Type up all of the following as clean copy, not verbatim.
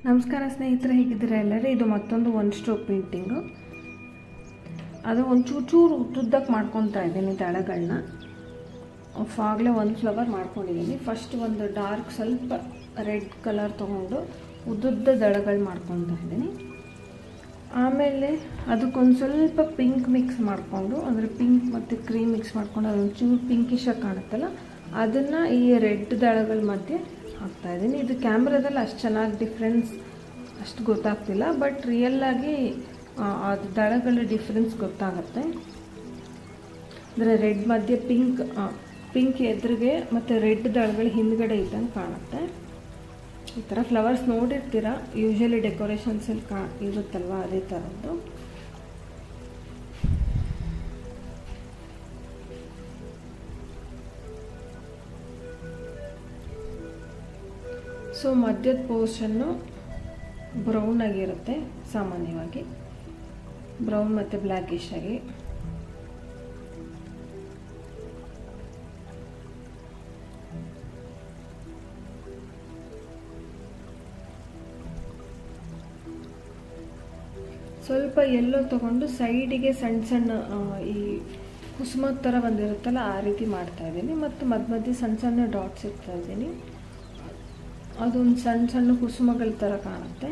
ನಮಸ್ಕಾರ ಸ್ನೇಹಿತರೆ, ಹೇಗಿದ್ದೀರಾ ಎಲ್ಲರೂ? ಇದು ಮತ್ತೊಂದು ಒಂದು ಸ್ಟ್ರೋಕ್ ಪೇಂಟಿಂಗು. ಅದು ಒಂದು ಚೂರು ಉದ್ದುದ್ದಕ್ಕೆ ಮಾಡ್ಕೊತಾ ಇದ್ದೀನಿ ದಳಗಳನ್ನ. ಆಗಲೇ ಒಂದು ಫ್ಲವರ್ ಮಾಡ್ಕೊಂಡಿದ್ದೀನಿ. ಫಸ್ಟ್ ಒಂದು ಡಾರ್ಕ್ ಸ್ವಲ್ಪ ರೆಡ್ ಕಲರ್ ತೊಗೊಂಡು ಉದ್ದುದ್ದ ದಳಗಳು ಮಾಡ್ಕೊತಾ ಇದ್ದೀನಿ. ಆಮೇಲೆ ಅದಕ್ಕೊಂದು ಸ್ವಲ್ಪ ಪಿಂಕ್ ಮಿಕ್ಸ್ ಮಾಡಿಕೊಂಡು, ಅಂದರೆ ಪಿಂಕ್ ಮತ್ತು ಕ್ರೀಮ್ ಮಿಕ್ಸ್ ಮಾಡ್ಕೊಂಡು ಅದೊಂದು ಚೂರು ಪಿಂಕಿಶಾಗಿ ಕಾಣುತ್ತಲ್ಲ, ಅದನ್ನು ಈ ರೆಡ್ ದಳಗಳ ಮಧ್ಯೆ ಹಾಕ್ತಾಯಿದ್ದೀನಿ. ಇದು ಕ್ಯಾಮ್ರಾದಲ್ಲಿ ಅಷ್ಟು ಚೆನ್ನಾಗಿ ಡಿಫ್ರೆನ್ಸ್ ಅಷ್ಟು ಗೊತ್ತಾಗ್ತಿಲ್ಲ, ಬಟ್ ರಿಯಲ್ಲಾಗಿ ಅದು ದಳಗಳ ಡಿಫ್ರೆನ್ಸ್ ಗೊತ್ತಾಗುತ್ತೆ. ಅಂದರೆ ರೆಡ್ ಮಧ್ಯೆ ಪಿಂಕ್ ಎದುರಿಗೆ ಮತ್ತು ರೆಡ್ ದಳಗಳು ಹಿಂದ್ಗಡೆ ಇದ್ದಂಗೆ ಕಾಣುತ್ತೆ. ಈ ಥರ ಫ್ಲವರ್ಸ್ ನೋಡಿರ್ತೀರ, ಯೂಶಲಿ ಡೆಕೋರೇಷನ್ಸಲ್ಲಿ ಇರುತ್ತಲ್ವ, ಅದೇ ಥರದ್ದು. ಸೊ ಮಧ್ಯದ ಪೋರ್ಷನ್ನು ಬ್ರೌನ್ ಆಗಿರುತ್ತೆ, ಸಾಮಾನ್ಯವಾಗಿ ಬ್ರೌನ್ ಮತ್ತು ಬ್ಲ್ಯಾಕಿಶ್ ಆಗಿ. ಸ್ವಲ್ಪ ಎಲ್ಲೋ ತಗೊಂಡು ಸೈಡಿಗೆ ಸಣ್ಣ ಸಣ್ಣ ಈ ಕುಸುಮದ ಥರ ಬಂದಿರುತ್ತಲ್ಲ, ಆ ರೀತಿ ಮಾಡ್ತಾ ಇದ್ದೀನಿ. ಮತ್ತು ಮಧ್ಯೆ ಸಣ್ಣ ಸಣ್ಣ ಡಾಟ್ಸ್ ಇಡ್ತಾ ಇದ್ದೀನಿ. ಅದೊಂದು ಸಣ್ಣ ಸಣ್ಣ ಕುಸುಮಗಳ ಥರ ಕಾಣುತ್ತೆ.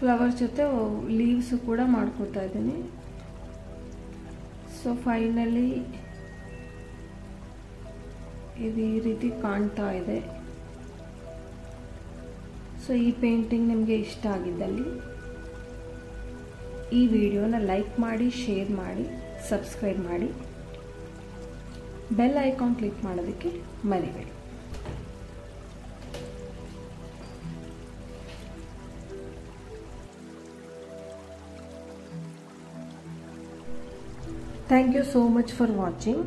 ಫ್ಲವರ್ ಜೊತೆ ಲೀವ್ಸ್ ಕೂಡ ಮಾಡ್ಕೋತಾ ಇದ್ದೀನಿ. ಸೊ ಫೈನಲಿ ಇದು ಈ ರೀತಿ ಕಾಣ್ತಾ ಇದೆ. ಸೊ ಈ ಪೇಂಟಿಂಗ್ ನಿಮಗೆ ಇಷ್ಟ ಆಗಿದ್ದಲ್ಲಿ ಈ ವಿಡಿಯೋನ ಲೈಕ್ ಮಾಡಿ, ಶೇರ್ ಮಾಡಿ, ಸಬ್ಸ್ಕ್ರೈಬ್ ಮಾಡಿ, ಬೆಲ್ ಐಕಾನ್ ಕ್ಲಿಕ್ ಮಾಡೋದಕ್ಕೆ ಮರಿಬೇಡಿ. Thank you so much for watching.